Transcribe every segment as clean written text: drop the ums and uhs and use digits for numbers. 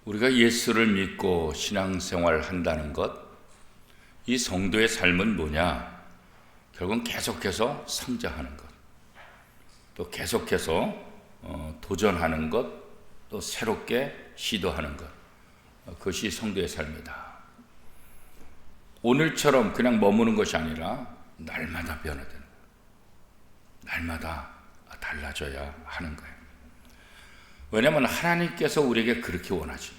우리가 예수를 믿고 신앙생활을 한다는 것, 이 성도의 삶은 뭐냐? 결국은 계속해서 성장하는 것, 또 계속해서 도전하는 것, 또 새롭게 시도하는 것, 그것이 성도의 삶이다. 오늘처럼 그냥 머무는 것이 아니라 날마다 변화되는 거예요. 날마다 달라져야 하는 거예요. 왜냐하면 하나님께서 우리에게 그렇게 원하시죠.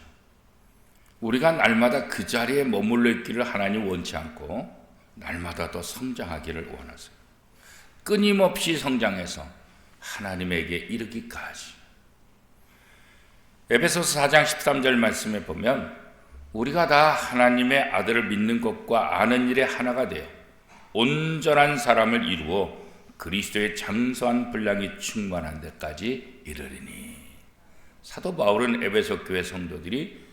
우리가 날마다 그 자리에 머물러 있기를 하나님 원치 않고 날마다 더 성장하기를 원하세요. 끊임없이 성장해서 하나님에게 이르기까지. 에베소서 4장 13절 말씀에 보면 우리가 다 하나님의 아들을 믿는 것과 아는 일에 하나가 되어 온전한 사람을 이루어 그리스도의 장수한 분량이 충만한 데까지 이르리니. 사도 바울은 에베소 교회 성도들이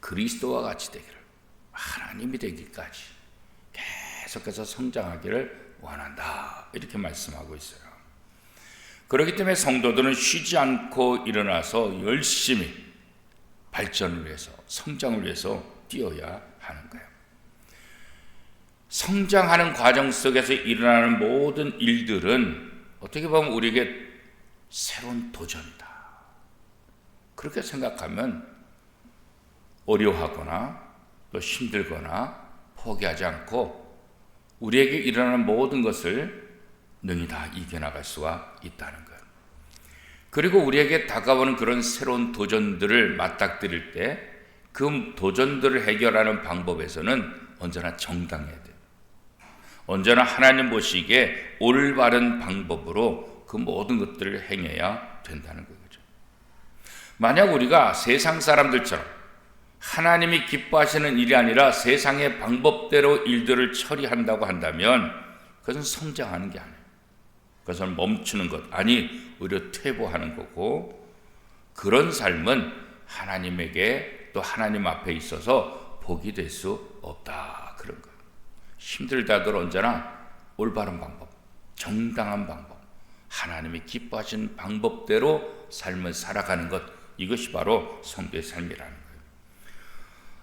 그리스도와 같이 되기를, 하나님이 되기까지 계속해서 성장하기를 원한다, 이렇게 말씀하고 있어요. 그렇기 때문에 성도들은 쉬지 않고 일어나서 열심히 발전을 위해서, 성장을 위해서 뛰어야 하는 거예요. 성장하는 과정 속에서 일어나는 모든 일들은 어떻게 보면 우리에게 새로운 도전이다. 그렇게 생각하면 어려워하거나 또 힘들거나 포기하지 않고 우리에게 일어나는 모든 것을 능히 다 이겨나갈 수가 있다는 거예요. 그리고 우리에게 다가오는 그런 새로운 도전들을 맞닥뜨릴 때 그 도전들을 해결하는 방법에서는 언제나 정당해야 돼요. 언제나 하나님 보시기에 올바른 방법으로 그 모든 것들을 행해야 된다는 거죠. 만약 우리가 세상 사람들처럼 하나님이 기뻐하시는 일이 아니라 세상의 방법대로 일들을 처리한다고 한다면 그것은 성장하는 게 아니에요. 그것은 멈추는 것, 아니 오히려 퇴보하는 거고, 그런 삶은 하나님에게 또 하나님 앞에 있어서 복이 될 수 없다, 그런 거예요. 힘들다들 언제나 올바른 방법, 정당한 방법, 하나님이 기뻐하신 방법대로 삶을 살아가는 것, 이것이 바로 성도의 삶이라는 거예요.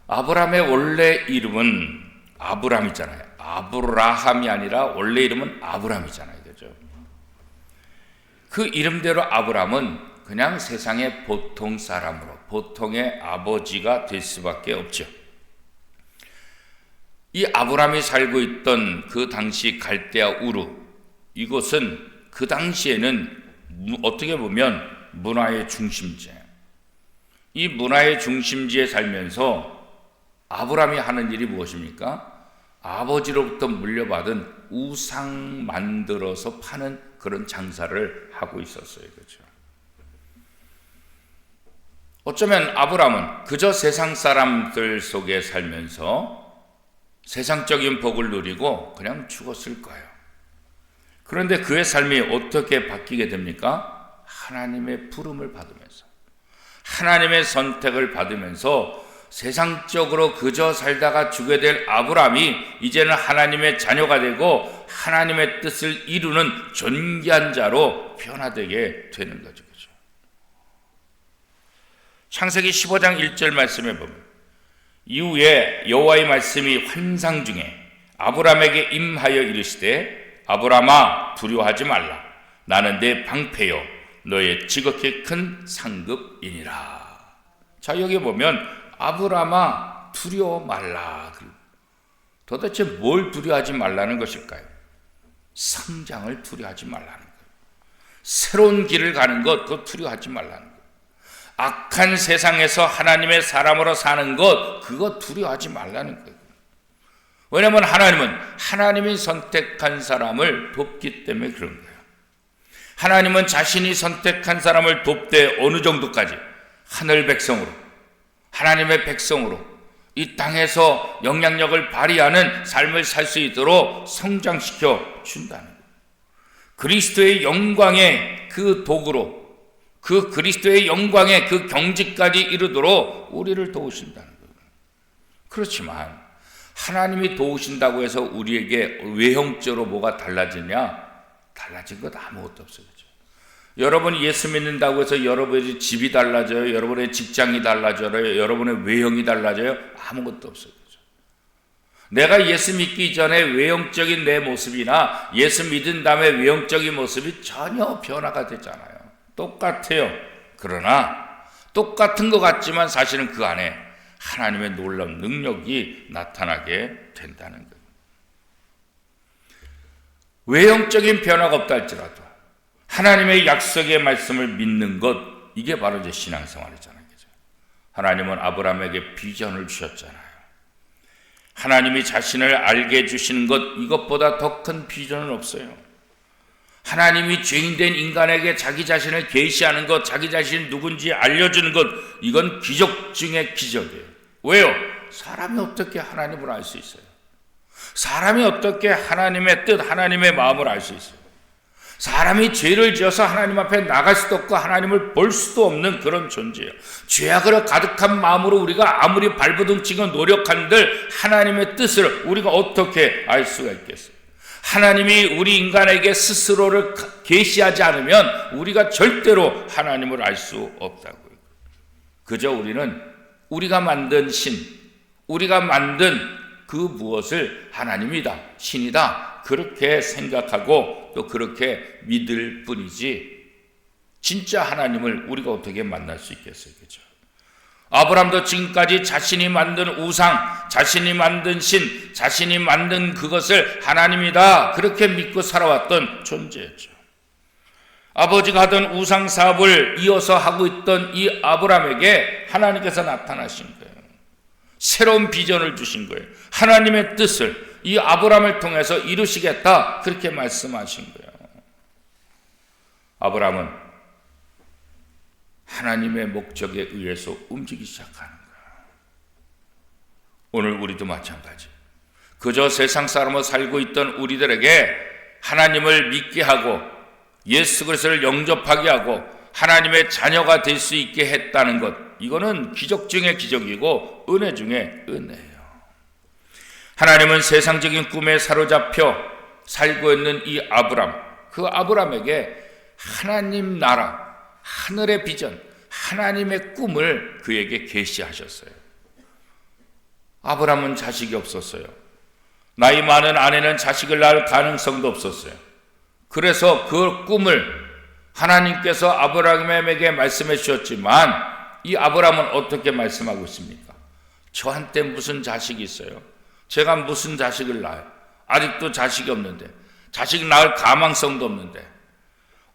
아브라함의 원래 이름은 아브람이잖아요. 아브라함이 아니라 원래 이름은 아브람이잖아요. 그죠? 그 이름대로 아브람은 그냥 세상의 보통 사람으로, 보통의 아버지가 될 수밖에 없죠. 이 아브람이 살고 있던 그 당시 갈대아 우르, 이곳은 그 당시에는 어떻게 보면 문화의 중심지예요. 이 문화의 중심지에 살면서 아브람이 하는 일이 무엇입니까? 아버지로부터 물려받은 우상 만들어서 파는 그런 장사를 하고 있었어요. 그렇죠? 어쩌면 아브람은 그저 세상 사람들 속에 살면서 세상적인 복을 누리고 그냥 죽었을 거예요. 그런데 그의 삶이 어떻게 바뀌게 됩니까? 하나님의 부름을 받으면서, 하나님의 선택을 받으면서 세상적으로 그저 살다가 죽게 될 아브람이 이제는 하나님의 자녀가 되고 하나님의 뜻을 이루는 존귀한 자로 변화되게 되는 거죠. 그렇죠? 창세기 15장 1절 말씀에 보면 이후에 여호와의 말씀이 환상 중에 아브람에게 임하여 이르시되 아브람아 두려워하지 말라. 나는 내 방패요 너의 지극히 큰 상급이니라. 자, 여기 보면 아브람아 두려워 말라. 도대체 뭘 두려워하지 말라는 것일까요? 성장을 두려워하지 말라는 거예요. 새로운 길을 가는 것, 그거 두려워하지 말라는 거예요. 악한 세상에서 하나님의 사람으로 사는 것, 그거 두려워하지 말라는 거예요. 왜냐하면 하나님은 하나님이 선택한 사람을 돕기 때문에 그런 거예요. 하나님은 자신이 선택한 사람을 돕되 어느 정도까지? 하늘 백성으로, 하나님의 백성으로 이 땅에서 영향력을 발휘하는 삶을 살 수 있도록 성장시켜 준다는 거예요. 그리스도의 영광의 그 도구로, 그 그리스도의 영광의 그 경지까지 이르도록 우리를 도우신다는 거예요. 그렇지만 하나님이 도우신다고 해서 우리에게 외형적으로 뭐가 달라지냐? 달라진 것 아무것도 없어요. 그렇죠? 여러분이 예수 믿는다고 해서 여러분의 집이 달라져요? 여러분의 직장이 달라져요? 여러분의 외형이 달라져요? 아무것도 없어요. 내가 예수 믿기 전에 외형적인 내 모습이나 예수 믿은 다음에 외형적인 모습이 전혀 변화가 되잖아요. 똑같아요. 그러나 똑같은 것 같지만 사실은 그 안에 하나님의 놀라운 능력이 나타나게 된다는 거예요. 외형적인 변화가 없다 할지라도 하나님의 약속의 말씀을 믿는 것, 이게 바로 이제 신앙생활이잖아요. 그죠? 하나님은 아브라함에게 비전을 주셨잖아요. 하나님이 자신을 알게 해주시는 것, 이것보다 더 큰 비전은 없어요. 하나님이 죄인된 인간에게 자기 자신을 계시하는 것, 자기 자신이 누군지 알려주는 것, 이건 기적 중의 기적이에요. 왜요? 사람이 어떻게 하나님을 알 수 있어요? 사람이 어떻게 하나님의 뜻, 하나님의 마음을 알 수 있어요? 사람이 죄를 지어서 하나님 앞에 나갈 수도 없고 하나님을 볼 수도 없는 그런 존재예요. 죄악으로 가득한 마음으로 우리가 아무리 발버둥치고 노력한들 하나님의 뜻을 우리가 어떻게 알 수가 있겠어요? 하나님이 우리 인간에게 스스로를 계시하지 않으면 우리가 절대로 하나님을 알 수 없다고요. 그저 우리는 우리가 만든 신, 우리가 만든 그 무엇을 하나님이다, 신이다, 그렇게 생각하고 또 그렇게 믿을 뿐이지 진짜 하나님을 우리가 어떻게 만날 수 있겠어요? 그죠? 아브라함도 지금까지 자신이 만든 우상, 자신이 만든 신, 자신이 만든 그것을 하나님이다 그렇게 믿고 살아왔던 존재였죠. 아버지가 하던 우상 사업을 이어서 하고 있던 이 아브라함에게 하나님께서 나타나신 거예요. 새로운 비전을 주신 거예요. 하나님의 뜻을 이 아브라함을 통해서 이루시겠다 그렇게 말씀하신 거예요. 아브라함은 하나님의 목적에 의해서 움직이기 시작하는 거예요. 오늘 우리도 마찬가지. 그저 세상 사람으로 살고 있던 우리들에게 하나님을 믿게 하고 예수 그리스도를 영접하게 하고 하나님의 자녀가 될 수 있게 했다는 것, 이거는 기적 중의 기적이고 은혜 중의 은혜예요. 하나님은 세상적인 꿈에 사로잡혀 살고 있는 이 아브람, 그 아브람에게 하나님 나라, 하늘의 비전, 하나님의 꿈을 그에게 계시하셨어요. 아브람은 자식이 없었어요. 나이 많은 아내는 자식을 낳을 가능성도 없었어요. 그래서 그 꿈을 하나님께서 아브라함에게 말씀해 주셨지만 이 아브라함은 어떻게 말씀하고 있습니까? 저한테 무슨 자식이 있어요? 제가 무슨 자식을 낳아요? 아직도 자식이 없는데, 자식 낳을 가망성도 없는데.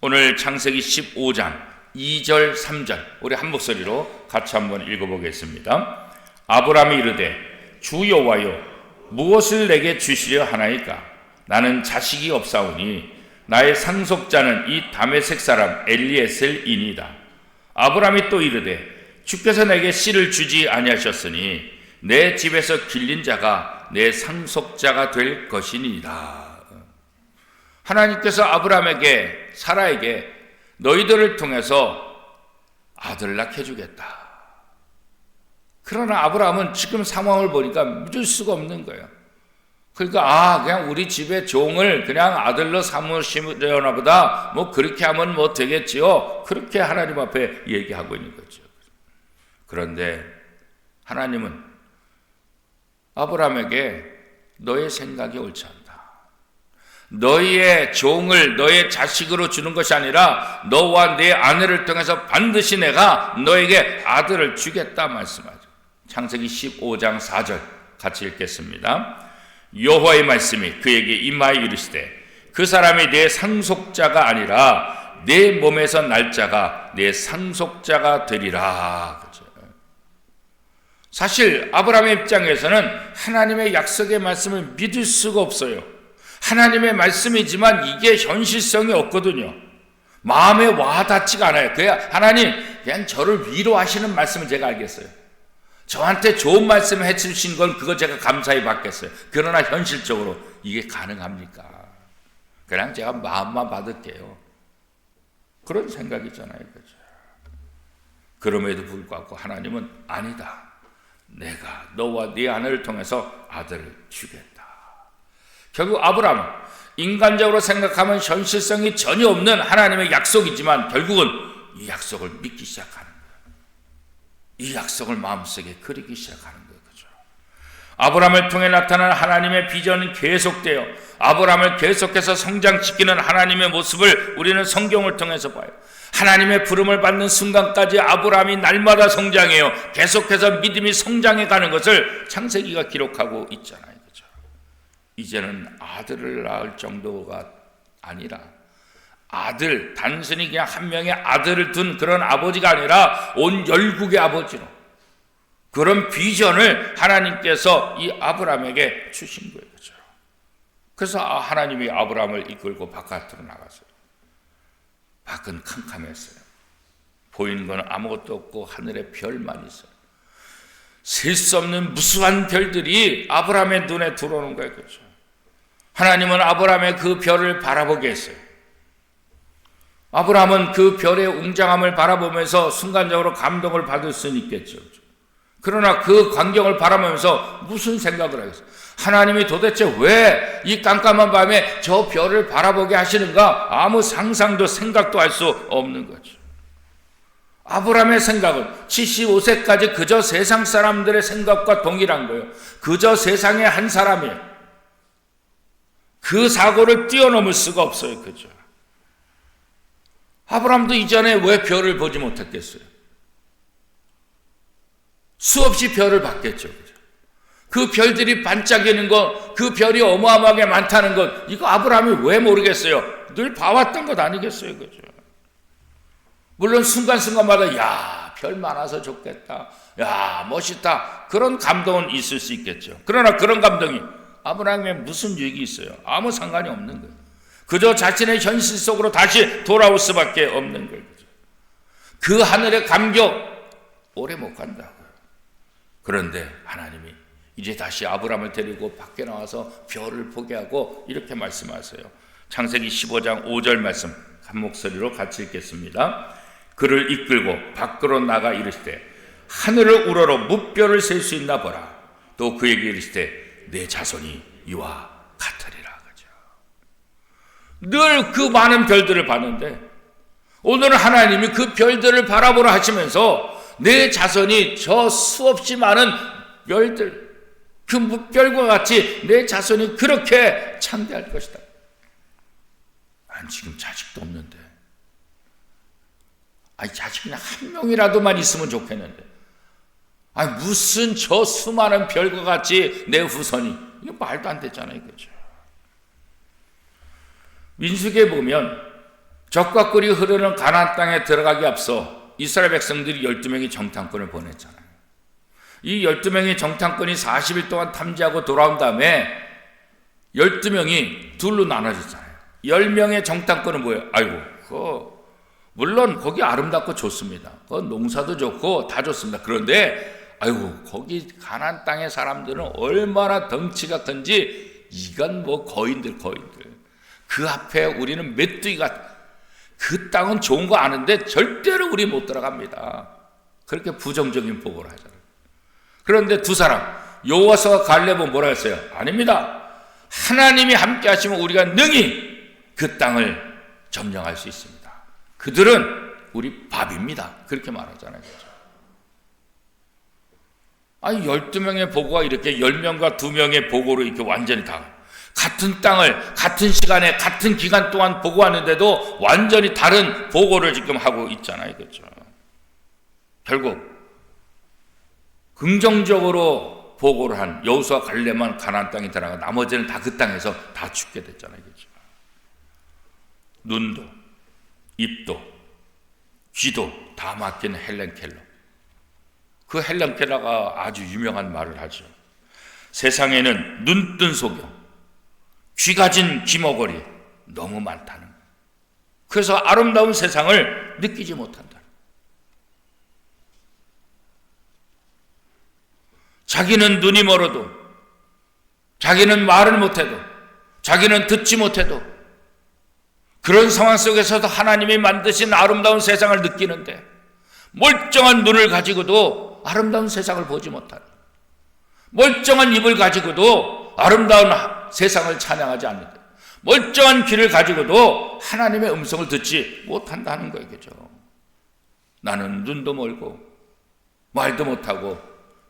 오늘 창세기 15장 2절 3절 우리 한 목소리로 같이 한번 읽어보겠습니다. 아브라함이 이르되 주 여호와여 무엇을 내게 주시려 하나이까? 나는 자식이 없사오니 나의 상속자는 이 다메섹 사람 엘리에셀이니이다. 아브라함이 또 이르되 주께서 내게 씨를 주지 아니하셨으니 내 집에서 길린 자가 내 상속자가 될 것이니이다. 하나님께서 아브라함에게, 사라에게 너희들을 통해서 아들 낳게 해주겠다. 그러나 아브라함은 지금 상황을 보니까 믿을 수가 없는 거예요. 그러니까 그냥 우리 집의 종을 그냥 아들로 삼으시려나 보다, 뭐 그렇게 하면 뭐 되겠지요. 그렇게 하나님 앞에 얘기하고 있는 거죠. 그런데 하나님은 아브라함에게 너의 생각이 옳지 않다. 너희의 종을 너의 자식으로 주는 것이 아니라 너와 내 아내를 통해서 반드시 내가 너에게 아들을 주겠다 말씀하죠. 창세기 15장 4절 같이 읽겠습니다. 여호와의 말씀이 그에게 임하여 이르시되 그 사람이 내 상속자가 아니라 내 몸에서 날 자가 내 상속자가 되리라. 사실 아브라함의 입장에서는 하나님의 약속의 말씀을 믿을 수가 없어요. 하나님의 말씀이지만 이게 현실성이 없거든요. 마음에 와닿지가 않아요. 하나님 그냥 저를 위로하시는 말씀을 제가 알겠어요. 저한테 좋은 말씀을 해주신 건 그거 제가 감사히 받겠어요. 그러나 현실적으로 이게 가능합니까? 그냥 제가 마음만 받을게요. 그런 생각이잖아요. 그렇죠? 그럼에도 불구하고 하나님은 아니다. 내가 너와 네 아내를 통해서 아들을 주겠다. 결국 아브라함은 인간적으로 생각하면 현실성이 전혀 없는 하나님의 약속이지만 결국은 이 약속을 믿기 시작하는 거예요. 이 약속을 마음속에 그리기 시작하는 거예요. 그죠? 아브라함을 통해 나타난 하나님의 비전은 계속되어 아브라함을 계속해서 성장시키는 하나님의 모습을 우리는 성경을 통해서 봐요. 하나님의 부름을 받는 순간까지 아브라함이 날마다 성장해요. 계속해서 믿음이 성장해 가는 것을 창세기가 기록하고 있잖아요. 그죠? 이제는 아들을 낳을 정도가 아니라 아들, 단순히 그냥 한 명의 아들을 둔 그런 아버지가 아니라 온 열국의 아버지로 그런 비전을 하나님께서 이 아브라함에게 주신 거예요. 그죠? 그래서 하나님이 아브라함을 이끌고 바깥으로 나갔어요. 밖은 캄캄했어요. 보이는 건 아무것도 없고 하늘에 별만 있어요. 셀 수 없는 무수한 별들이 아브라함의 눈에 들어오는 거예요. 그렇죠? 하나님은 아브라함의 그 별을 바라보게 했어요. 아브라함은 그 별의 웅장함을 바라보면서 순간적으로 감동을 받을 수는 있겠죠. 그러나 그 광경을 바라보면서 무슨 생각을 하겠어요? 하나님이 도대체 왜 이 깜깜한 밤에 저 별을 바라보게 하시는가? 아무 상상도 생각도 할 수 없는 거죠. 아브라함의 생각은 75세까지 그저 세상 사람들의 생각과 동일한 거예요. 그저 세상의 한 사람이에요. 그 사고를 뛰어넘을 수가 없어요. 그죠? 아브라함도 이전에 왜 별을 보지 못했겠어요? 수없이 별을 봤겠죠. 그 별들이 반짝이는 것, 그 별이 어마어마하게 많다는 것, 이거 아브라함이 왜 모르겠어요? 늘 봐왔던 것 아니겠어요? 그죠? 물론 순간순간마다 야, 별 많아서 좋겠다. 야, 멋있다. 그런 감동은 있을 수 있겠죠. 그러나 그런 감동이 아브라함에 무슨 유익이 있어요? 아무 상관이 없는 거예요. 그저 자신의 현실 속으로 다시 돌아올 수밖에 없는 거예요. 그 하늘의 감격 오래 못 간다고요. 그런데 하나님이 이제 다시 아브라함을 데리고 밖에 나와서 별을 보게 하고 이렇게 말씀하세요. 창세기 15장 5절 말씀 한 목소리로 같이 읽겠습니다. 그를 이끌고 밖으로 나가 이르시되 하늘을 우러러 무별을 셀 수 있나 보라. 또 그에게 이르시되 내 자손이 이와 같으리라. 그죠? 늘 그 많은 별들을 봤는데 오늘은 하나님이 그 별들을 바라보라 하시면서 내 자손이 저 수없이 많은 별들, 그 무별과 같이 내 자손이 그렇게 창대할 것이다. 난 지금 자식도 없는데, 자식이 한 명이라도만 있으면 좋겠는데, 무슨 저 수많은 별과 같이 내 후손이, 이거 말도 안 되잖아요. 그죠? 민수기에 보면 적과 꿀이 흐르는 가나안 땅에 들어가기 앞서 이스라엘 백성들이 12명이 정탐꾼을 보냈잖아요. 이 12명의 정탐꾼이 40일 동안 탐지하고 돌아온 다음에 12명이 둘로 나눠졌잖아요. 10명의 정탐꾼은 뭐예요? 물론 거기 아름답고 좋습니다. 농사도 좋고 다 좋습니다. 그런데 거기 가나안 땅의 사람들은 얼마나 덩치가 큰지 이건 거인들. 그 앞에 우리는 메뚜기가 그 땅은 좋은 거 아는데 절대로 우리 못 들어갑니다. 그렇게 부정적인 보고를 하잖아요. 그런데 두 사람 여호와서와 갈렙은 뭐라 했어요? 아닙니다. 하나님이 함께 하시면 우리가 능히 그 땅을 점령할 수 있습니다. 그들은 우리 밥입니다. 그렇게 말하잖아요. 12명의 보고가 이렇게 10명과 2명의 보고로 이렇게 완전히 다 같은 땅을 같은 시간에 같은 기간 동안 보고하는데도 완전히 다른 보고를 지금 하고 있잖아요. 그렇죠? 결국 긍정적으로 보고를 한 여호수아 갈렙만 가나안 땅에 들어가 나머지는 다 그 땅에서 다 죽게 됐잖아요. 그렇죠? 눈도 입도 귀도 다 맡긴 헬렌 켈러. 그 헬렌 켈러가 아주 유명한 말을 하죠. 세상에는 눈뜬 소경, 귀 가진 귀머거리 너무 많다는 거예요. 그래서 아름다운 세상을 느끼지 못한다. 자기는 눈이 멀어도, 자기는 말을 못해도, 자기는 듣지 못해도 그런 상황 속에서도 하나님이 만드신 아름다운 세상을 느끼는데 멀쩡한 눈을 가지고도 아름다운 세상을 보지 못하는, 멀쩡한 입을 가지고도 아름다운 세상을 찬양하지 않는다. 멀쩡한 귀를 가지고도 하나님의 음성을 듣지 못한다는 거예요. 그죠? 나는 눈도 멀고 말도 못하고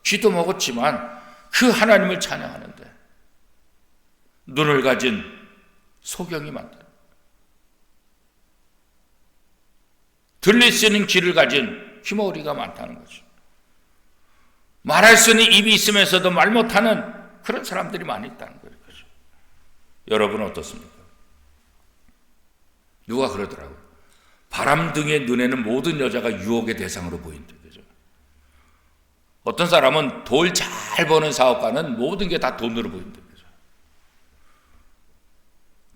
귀도 먹었지만 그 하나님을 찬양하는데 눈을 가진 소경이 많다. 들릴 수 있는 귀를 가진 귀머거리가 많다는 거죠. 말할 수 있는 입이 있으면서도 말 못하는 그런 사람들이 많이 있다는 거예요. 그죠? 여러분은 어떻습니까? 누가 그러더라고요. 바람둥이의 눈에는 모든 여자가 유혹의 대상으로 보인다. 그죠? 어떤 사람은 돌 잘 버는 사업가는 모든 게 다 돈으로 보인다. 그죠?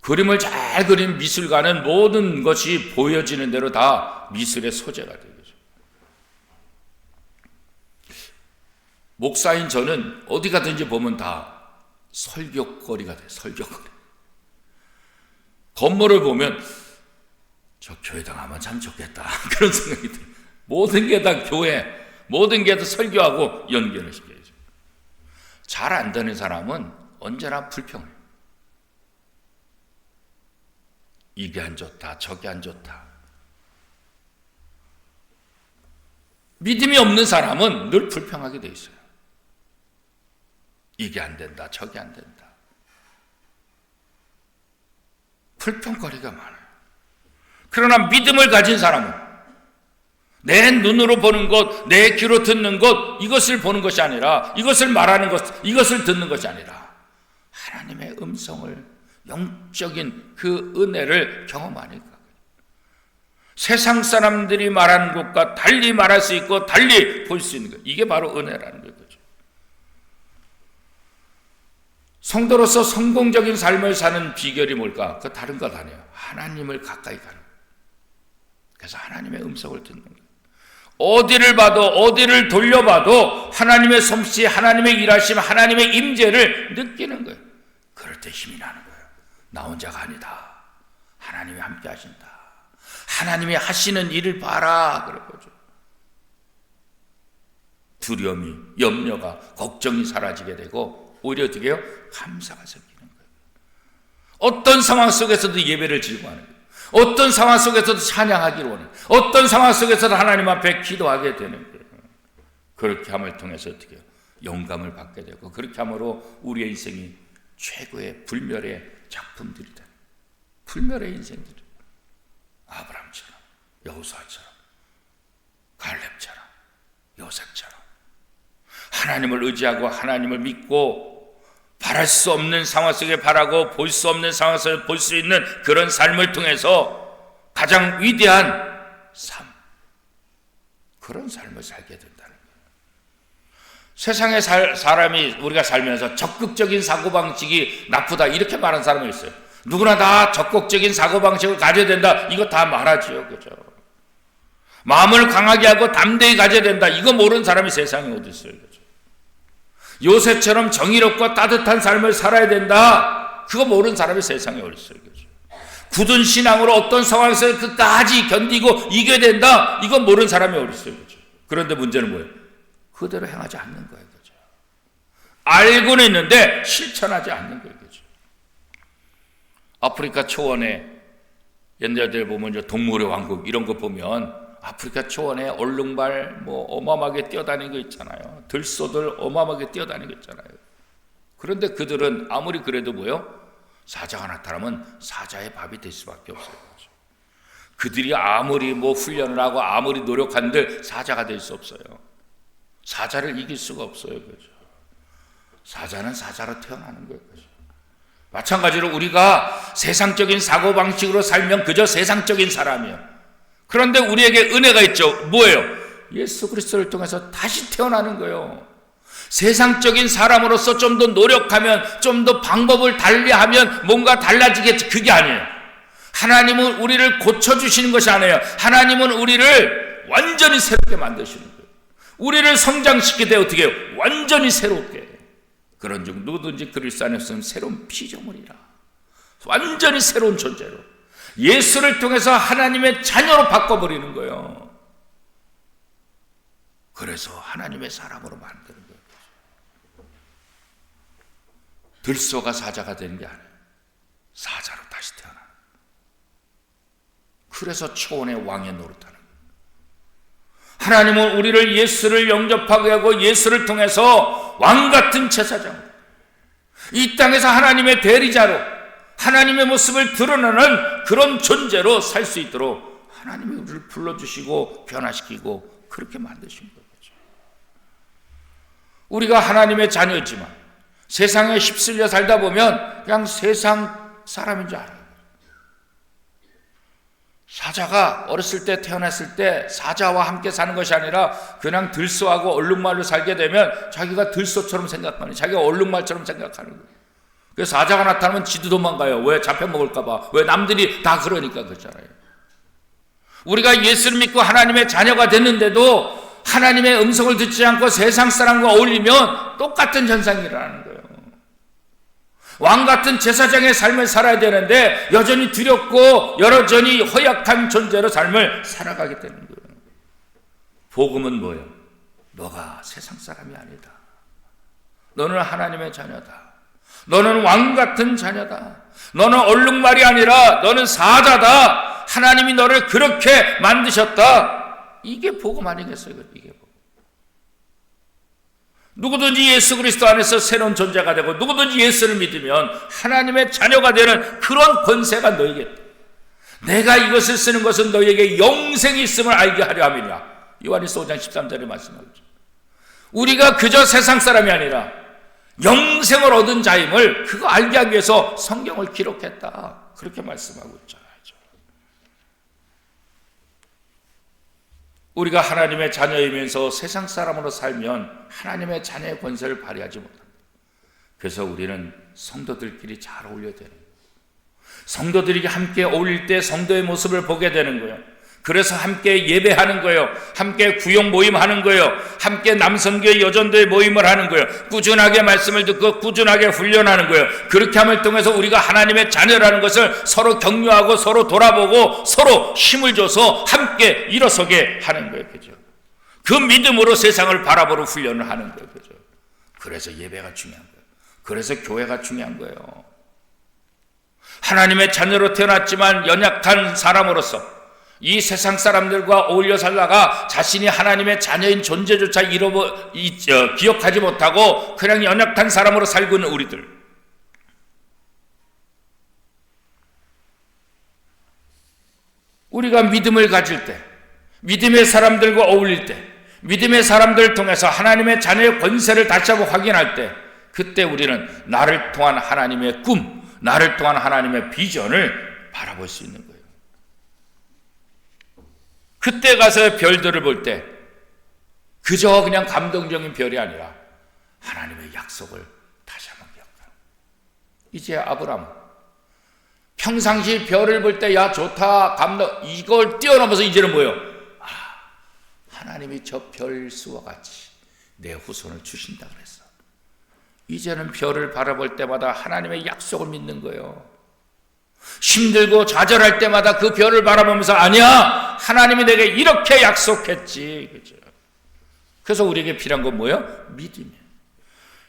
그림을 잘 그린 미술가는 모든 것이 보여지는 대로 다 미술의 소재가 돼요. 그죠? 목사인 저는 어디 가든지 보면 다 설교거리가 돼요. 설교거리. 건물을 보면 저 교회 당하면 참 좋겠다. 그런 생각이 들어요. 모든 게 다 교회, 모든 게 다 설교하고 연결을 시켜야죠. 잘 안 되는 사람은 언제나 불평해요. 이게 안 좋다, 저게 안 좋다. 믿음이 없는 사람은 늘 불평하게 돼 있어요. 이게 안 된다, 저게 안 된다. 불평거리가 많아요. 그러나 믿음을 가진 사람은 내 눈으로 보는 것, 내 귀로 듣는 것, 이것을 보는 것이 아니라, 이것을 말하는 것, 이것을 듣는 것이 아니라 하나님의 음성을, 영적인 그 은혜를 경험하니까 세상 사람들이 말하는 것과 달리 말할 수 있고 달리 볼 수 있는 것, 이게 바로 은혜라는 거죠. 성도로서 성공적인 삶을 사는 비결이 뭘까? 그 다른 것 아니에요. 하나님을 가까이 가는 거예요. 그래서 하나님의 음성을 듣는 거예요. 어디를 봐도 어디를 돌려봐도 하나님의 솜씨, 하나님의 일하심, 하나님의 임재를 느끼는 거예요. 그럴 때 힘이 나는 거예요. 나 혼자가 아니다. 하나님이 함께 하신다. 하나님이 하시는 일을 봐라. 그런 거죠. 두려움이, 염려가, 걱정이 사라지게 되고 오히려 어떻게 해요? 감사가 생기는 거예요. 어떤 상황 속에서도 예배를 드리고 하는 거예요. 어떤 상황 속에서도 찬양하기를 원해요. 어떤 상황 속에서도 하나님 앞에 기도하게 되는 거예요. 그렇게 함을 통해서 어떻게 해요? 영감을 받게 되고 그렇게 함으로 우리의 인생이 최고의 불멸의 작품들이 돼. 불멸의 인생들이. 아브라함처럼, 여호수아처럼, 갈렙처럼, 요셉처럼 하나님을 의지하고 하나님을 믿고 바랄 수 없는 상황 속에 바라고 볼 수 없는 상황 속에 볼 수 있는 그런 삶을 통해서 가장 위대한 삶, 그런 삶을 살게 된다는 거예요. 세상에 사람이 우리가 살면서 적극적인 사고방식이 나쁘다 이렇게 말하는 사람이 있어요. 누구나 다 적극적인 사고방식을 가져야 된다 이거 다 말하지요. 그죠? 마음을 강하게 하고 담대히 가져야 된다 이거 모르는 사람이 세상에 어디 있어요. 그죠? 요셉처럼 정의롭고 따뜻한 삶을 살아야 된다 그거 모르는 사람이 세상에 어디 있어요. 그죠? 굳은 신앙으로 어떤 상황에서 끝까지 견디고 이겨야 된다 이거 모르는 사람이 어디 있어요. 그죠? 그런데 문제는 뭐예요? 그대로 행하지 않는 거예요. 그죠? 알고는 있는데 실천하지 않는 거예요. 그죠? 아프리카 초원에 옛날에 보면 이제 동물의 왕국 이런 거 보면 아프리카 초원에 얼룩말 뭐 어마어마하게 뛰어다니는 거 있잖아요. 들소들 어마어마하게 뛰어다니는 거 있잖아요. 그런데 그들은 아무리 그래도 뭐요? 사자가 나타나면 사자의 밥이 될 수밖에 없어요. 그들이 아무리 뭐 훈련을 하고 아무리 노력한들 사자가 될 수 없어요. 사자를 이길 수가 없어요. 그죠? 사자는 사자로 태어나는 거예요. 그죠? 마찬가지로 우리가 세상적인 사고방식으로 살면 그저 세상적인 사람이에요. 그런데 우리에게 은혜가 있죠. 뭐예요? 예수 그리스도를 통해서 다시 태어나는 거예요. 세상적인 사람으로서 좀 더 노력하면 좀 더 방법을 달리하면 뭔가 달라지겠지. 그게 아니에요. 하나님은 우리를 고쳐주시는 것이 아니에요. 하나님은 우리를 완전히 새롭게 만드시는 거예요. 우리를 성장시키되 어떻게 해요? 완전히 새롭게. 그런즉 누구든지 그리스도 안에 없으면 새로운 피조물이라. 완전히 새로운 존재로 예수를 통해서 하나님의 자녀로 바꿔버리는 거예요. 그래서 하나님의 사람으로 만드는 거예요. 들소가 사자가 되는 게 아니에요. 사자로 다시 태어나. 그래서 초원의 왕의 노릇하는 거예요. 하나님은 우리를 예수를 영접하게 하고 예수를 통해서 왕같은 제사장으로, 이 땅에서 하나님의 대리자로 하나님의 모습을 드러내는 그런 존재로 살 수 있도록 하나님이 우리를 불러주시고 변화시키고 그렇게 만드신 거죠. 우리가 하나님의 자녀지만 세상에 휩쓸려 살다 보면 그냥 세상 사람인 줄 알아요. 사자가 어렸을 때 태어났을 때 사자와 함께 사는 것이 아니라 그냥 들소하고 얼룩말로 살게 되면 자기가 들소처럼 생각하는, 자기가 얼룩말처럼 생각하는 거예요. 그래서 사자가 나타나면 지도 도망가요. 왜? 잡혀먹을까 봐. 왜? 남들이 다 그러니까 그렇잖아요. 우리가 예수를 믿고 하나님의 자녀가 됐는데도 하나님의 음성을 듣지 않고 세상 사람과 어울리면 똑같은 현상이 일어나는 거예요. 왕같은 제사장의 삶을 살아야 되는데 여전히 두렵고 여전히 허약한 존재로 삶을 살아가게 되는 거예요. 복음은 뭐예요? 너가 세상 사람이 아니다. 너는 하나님의 자녀다. 너는 왕같은 자녀다. 너는 얼룩말이 아니라 너는 사자다. 하나님이 너를 그렇게 만드셨다. 이게 복음 아니겠어요? 이게 복음. 누구든지 예수 그리스도 안에서 새로운 존재가 되고 누구든지 예수를 믿으면 하나님의 자녀가 되는 그런 권세가 너에게 있다. 내가 이것을 쓰는 것은 너에게 영생이 있음을 알게 하려 함이냐. 요한일서 5장 13절에 말씀하고 있죠. 우리가 그저 세상 사람이 아니라 영생을 얻은 자임을 그거 알게 하기 위해서 성경을 기록했다. 그렇게 말씀하고 있잖아요. 우리가 하나님의 자녀이면서 세상 사람으로 살면 하나님의 자녀의 권세를 발휘하지 못합니다. 그래서 우리는 성도들끼리 잘 어울려야 되는 거예요. 성도들이 함께 어울릴 때 성도의 모습을 보게 되는 거예요. 그래서 함께 예배하는 거예요. 함께 구역 모임하는 거예요. 함께 남성교회 여전도회 모임을 하는 거예요. 꾸준하게 말씀을 듣고 꾸준하게 훈련하는 거예요. 그렇게 함을 통해서 우리가 하나님의 자녀라는 것을 서로 격려하고 서로 돌아보고 서로 힘을 줘서 함께 일어서게 하는 거예요. 그죠? 그 믿음으로 세상을 바라보는 훈련을 하는 거예요. 그죠? 그래서 예배가 중요한 거예요. 그래서 교회가 중요한 거예요. 하나님의 자녀로 태어났지만 연약한 사람으로서 이 세상 사람들과 어울려 살다가 자신이 하나님의 자녀인 존재조차 기억하지 못하고 그냥 연약한 사람으로 살고 있는 우리들, 우리가 믿음을 가질 때, 믿음의 사람들과 어울릴 때, 믿음의 사람들을 통해서 하나님의 자녀의 권세를 다시 한번 확인할 때, 그때 우리는 나를 통한 하나님의 꿈, 나를 통한 하나님의 비전을 바라볼 수 있는 거예요. 그때 가서 별들을 볼 때 그저 그냥 감동적인 별이 아니라 하나님의 약속을 다시 한번 기억하고, 이제 아브라함 평상시 별을 볼 때 야 좋다 감동, 이걸 뛰어넘어서 이제는 뭐예요? 하나님이 저 별수와 같이 내 후손을 주신다 그랬어. 이제는 별을 바라볼 때마다 하나님의 약속을 믿는 거예요. 힘들고 좌절할 때마다 그 별을 바라보면서 아니야, 하나님이 내게 이렇게 약속했지. 그죠? 그래서 우리에게 필요한 건 뭐예요? 믿음이에요.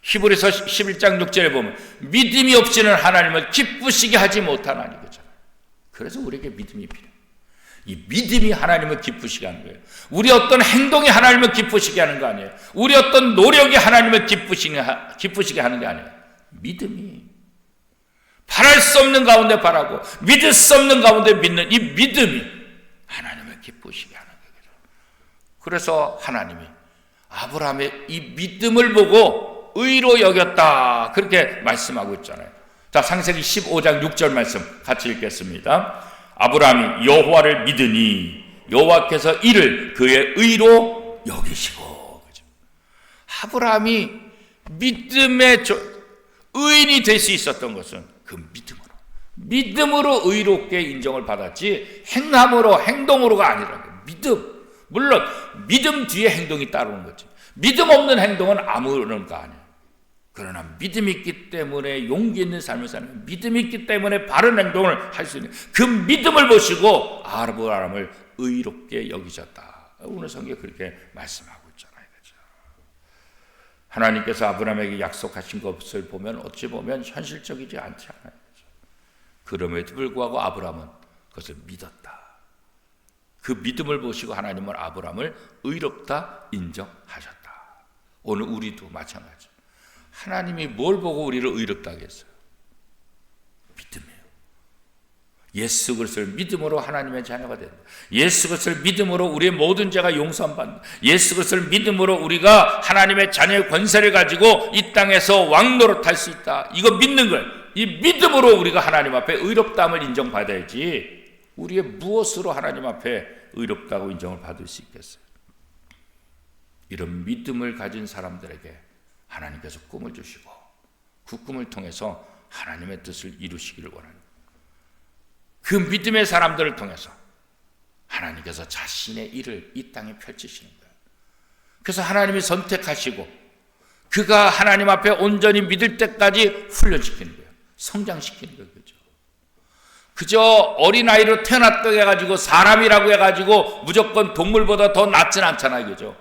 히브리서 11장 6절에 보면 믿음이 없이는 하나님을 기쁘시게 하지 못하나니. 그죠? 그래서 우리에게 믿음이 필요해요. 이 믿음이 하나님을 기쁘시게 하는 거예요. 우리 어떤 행동이 하나님을 기쁘시게 하는 거 아니에요. 우리 어떤 노력이 하나님을 기쁘시게 하는 게 아니에요. 믿음이, 바랄 수 없는 가운데 바라고 믿을 수 없는 가운데 믿는 이 믿음이 하나님을 기쁘시게 하는 거예요. 그래서 하나님이 아브라함의 이 믿음을 보고 의로 여겼다, 그렇게 말씀하고 있잖아요. 자, 창세기 15장 6절 말씀 같이 읽겠습니다. 아브라함이 여호와를 믿으니 여호와께서 이를 그의 의로 여기시고. 그죠? 아브라함이 믿음의 의인이 될 수 있었던 것은 그 믿음으로 의롭게 인정을 받았지 행함으로 행동으로가 아니라 믿음. 물론 믿음 뒤에 행동이 따르는 거지. 믿음 없는 행동은 아무런 거 아니에요. 그러나 믿음이 있기 때문에 용기 있는 삶을 사는, 믿음이 있기 때문에 바른 행동을 할 수 있는 그 믿음을 보시고 아브라함을 의롭게 여기셨다. 오늘 성경에 그렇게 말씀하고 있잖아요. 그렇죠? 하나님께서 아브라함에게 약속하신 것을 보면 어찌 보면 현실적이지 않지 않아요. 그렇죠? 그럼에도 불구하고 아브라함은 그것을 믿었다. 그 믿음을 보시고 하나님은 아브라함을 의롭다 인정하셨다. 오늘 우리도 마찬가지. 하나님이 뭘 보고 우리를 의롭다 하겠어요? 믿음이에요. 예수 그리스도를 믿음으로 하나님의 자녀가 된다. 예수 그리스도를 믿음으로 우리의 모든 죄가 용서받는다. 예수 그리스도를 믿음으로 우리가 하나님의 자녀의 권세를 가지고 이 땅에서 왕노릇할 수 있다. 이거 믿는 거예요. 이 믿음으로 우리가 하나님 앞에 의롭다함을 인정받아야지 우리의 무엇으로 하나님 앞에 의롭다고 인정을 받을 수 있겠어요? 이런 믿음을 가진 사람들에게 하나님께서 꿈을 주시고 그 꿈을 통해서 하나님의 뜻을 이루시기를 원합니다. 그 믿음의 사람들을 통해서 하나님께서 자신의 일을 이 땅에 펼치시는 거예요. 그래서 하나님이 선택하시고 그가 하나님 앞에 온전히 믿을 때까지 훈련시키는 거예요. 성장시키는 거예요. 그저 어린아이로 태어났다고 해가지고 사람이라고 해가지고 무조건 동물보다 더 낫진 않잖아요. 그죠?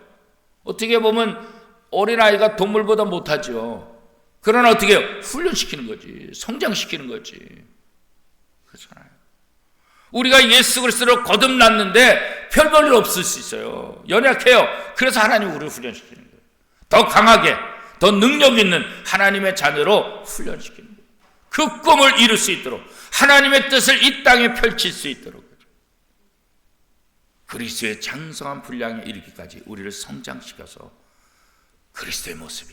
어떻게 보면 어린아이가 동물보다 못하죠. 그러나 어떻게 해요? 훈련시키는 거지. 성장시키는 거지. 그렇잖아요. 우리가 예수 그리스도를 거듭났는데 별 볼 일 없을 수 있어요. 연약해요. 그래서 하나님이 우리를 훈련시키는 거예요. 더 강하게, 더 능력 있는 하나님의 자녀로 훈련시키는 거예요. 그 꿈을 이룰 수 있도록 하나님의 뜻을 이 땅에 펼칠 수 있도록 그리스도의 장성한 분량에 이르기까지 우리를 성장시켜서 그리스도의 모습이,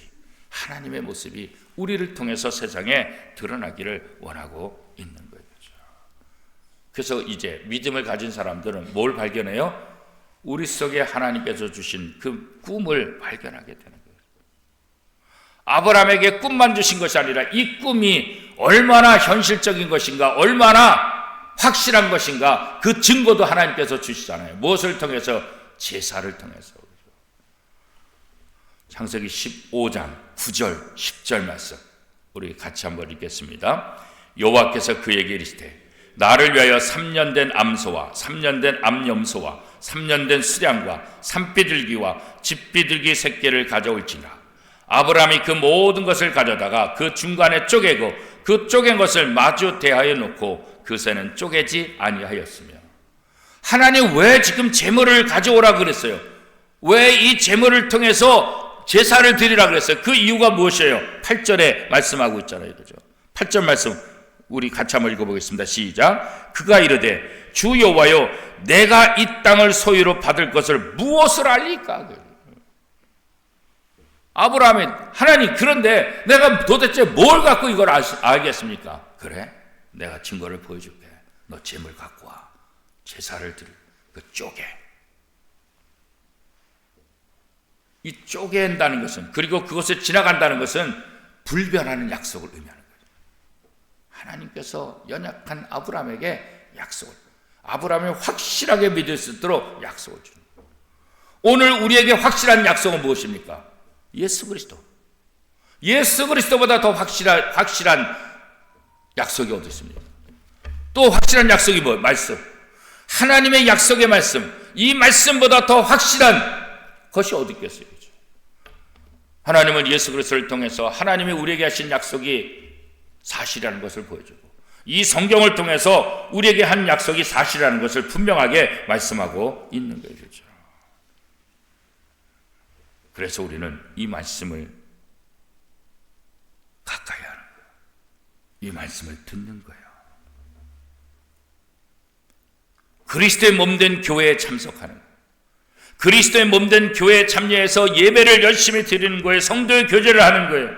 하나님의 모습이 우리를 통해서 세상에 드러나기를 원하고 있는 거예요. 그래서 이제 믿음을 가진 사람들은 뭘 발견해요? 우리 속에 하나님께서 주신 그 꿈을 발견하게 되는 거예요. 아브라함에게 꿈만 주신 것이 아니라 이 꿈이 얼마나 현실적인 것인가, 얼마나 확실한 것인가, 그 증거도 하나님께서 주시잖아요. 무엇을 통해서? 제사를 통해서. 창세기 15장 9절 10절 말씀 우리 같이 한번 읽겠습니다. 여호와께서 그에게 이르시되 나를 위하여 3년 된 암소와 3년 된 암염소와 3년 된 수량과 산비둘기와 집비둘기 새끼를 가져올지니라. 아브라함이 그 모든 것을 가져다가 그 중간에 쪼개고 그 쪼갠 것을 마주 대하여 놓고 그 새는 쪼개지 아니하였으며. 하나님 왜 지금 제물을 가져오라 그랬어요? 왜 이 제물을 통해서 제사를 드리라 그랬어요? 그 이유가 무엇이에요? 8절에 말씀하고 있잖아요. 그죠? 8절 말씀 우리 같이 한번 읽어보겠습니다. 시작. 그가 이르되 주 여호와여 내가 이 땅을 소유로 받을 것을 무엇을 알리까? 아브라함이 하나님 그런데 내가 도대체 뭘 갖고 이걸 알겠습니까? 그래? 내가 증거를 보여줄게. 너 재물 갖고 와. 제사를 드릴 그 쪼개. 이 쪼갠다는 것은, 그리고 그것을 지나간다는 것은 불변하는 약속을 의미하는 거예요. 하나님께서 연약한 아브라함에게 약속을, 아브라함이 확실하게 믿을 수 있도록 약속을 주는 거예요. 오늘 우리에게 확실한 약속은 무엇입니까? 예수 그리스도. 예수 그리스도보다 더 확실한 약속이 어디 있습니까? 또 확실한 약속이 뭐예요? 말씀. 하나님의 약속의 말씀. 이 말씀보다 더 확실한 것이 어디 있겠어요? 그렇죠? 하나님은 예수 그리스도를 통해서 하나님이 우리에게 하신 약속이 사실이라는 것을 보여주고, 이 성경을 통해서 우리에게 한 약속이 사실이라는 것을 분명하게 말씀하고 있는 거예요. 그렇죠? 그래서 우리는 이 말씀을 가까이 하는 거예요. 이 말씀을 듣는 거예요. 그리스도의 몸된 교회에 참석하는 거예요. 그리스도의 몸된 교회에 참여해서 예배를 열심히 드리는 거예요. 성도의 교제를 하는 거예요.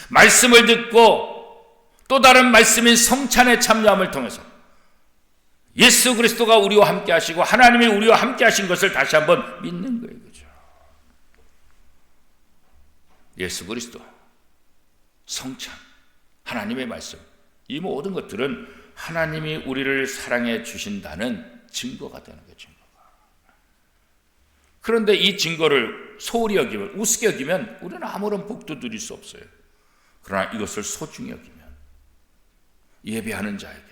말씀을 듣고 또 다른 말씀인 성찬에 참여함을 통해서 예수 그리스도가 우리와 함께 하시고 하나님이 우리와 함께 하신 것을 다시 한번 믿는 거예요. 그렇죠? 예수 그리스도, 성찬, 하나님의 말씀, 이 모든 것들은 하나님이 우리를 사랑해 주신다는 증거가 되는 거죠. 증거가. 그런데 이 증거를 소홀히 여기면, 우습게 여기면 우리는 아무런 복도 누릴 수 없어요. 그러나 이것을 소중히 여기면 예배하는 자에게,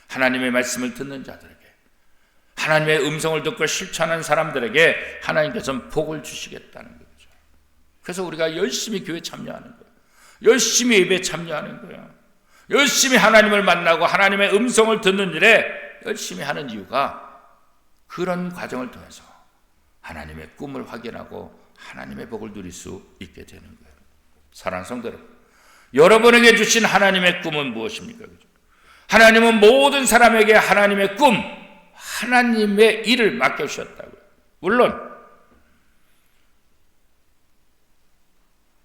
하나님의 말씀을 듣는 자들에게, 하나님의 음성을 듣고 실천하는 사람들에게 하나님께서는 복을 주시겠다는 거죠. 그래서 우리가 열심히 교회 참여하는 거예요. 열심히 예배에 참여하는 거예요. 열심히 하나님을 만나고 하나님의 음성을 듣는 일에 열심히 하는 이유가 그런 과정을 통해서 하나님의 꿈을 확인하고 하나님의 복을 누릴 수 있게 되는 거예요. 사랑하는 성도 여러분, 여러분에게 주신 하나님의 꿈은 무엇입니까? 하나님은 모든 사람에게 하나님의 꿈, 하나님의 일을 맡겨주셨다고요. 물론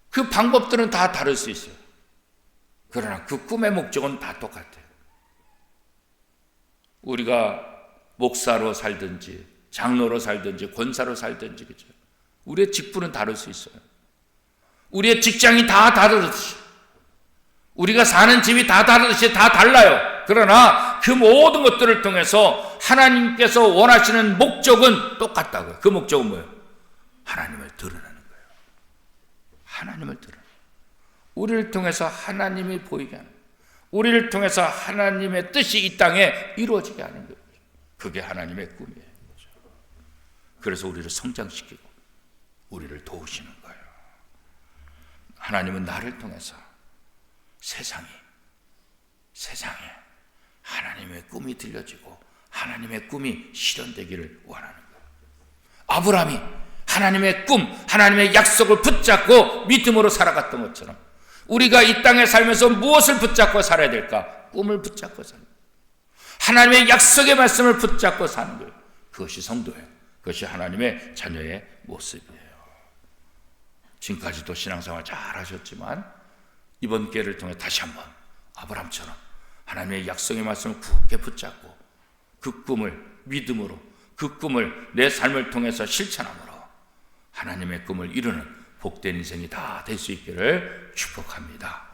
그 방법들은 다 다를 수 있어요. 그러나 그 꿈의 목적은 다 똑같아요. 우리가 목사로 살든지 장로로 살든지 권사로 살든지, 그죠? 우리의 직분은 다를 수 있어요. 우리의 직장이 다 다르듯이, 우리가 사는 집이 다 다르듯이 다 달라요. 그러나 그 모든 것들을 통해서 하나님께서 원하시는 목적은 똑같다고요. 그 목적은 뭐예요? 하나님을 드러내는 거예요. 하나님을 드러내는 거예요. 우리를 통해서 하나님이 보이게 하는 거예요. 우리를 통해서 하나님의 뜻이 이 땅에 이루어지게 하는 거예요. 그게 하나님의 꿈이에요. 그래서 우리를 성장시키고 우리를 도우시는 거예요. 하나님은 나를 통해서 세상에 하나님의 꿈이 들려지고 하나님의 꿈이 실현되기를 원하는 거예요. 아브라함이 하나님의 꿈, 하나님의 약속을 붙잡고 믿음으로 살아갔던 것처럼 우리가 이 땅에 살면서 무엇을 붙잡고 살아야 될까? 꿈을 붙잡고 사는 거예요. 하나님의 약속의 말씀을 붙잡고 사는 거예요. 그것이 성도예요. 그것이 하나님의 자녀의 모습이에요. 지금까지도 신앙생활 잘 하셨지만 이번 기회를 통해 다시 한번 아브라함처럼 하나님의 약속의 말씀을 굳게 붙잡고 그 꿈을 믿음으로, 그 꿈을 내 삶을 통해서 실천함으로 하나님의 꿈을 이루는 복된 인생이 다 될 수 있기를 축복합니다.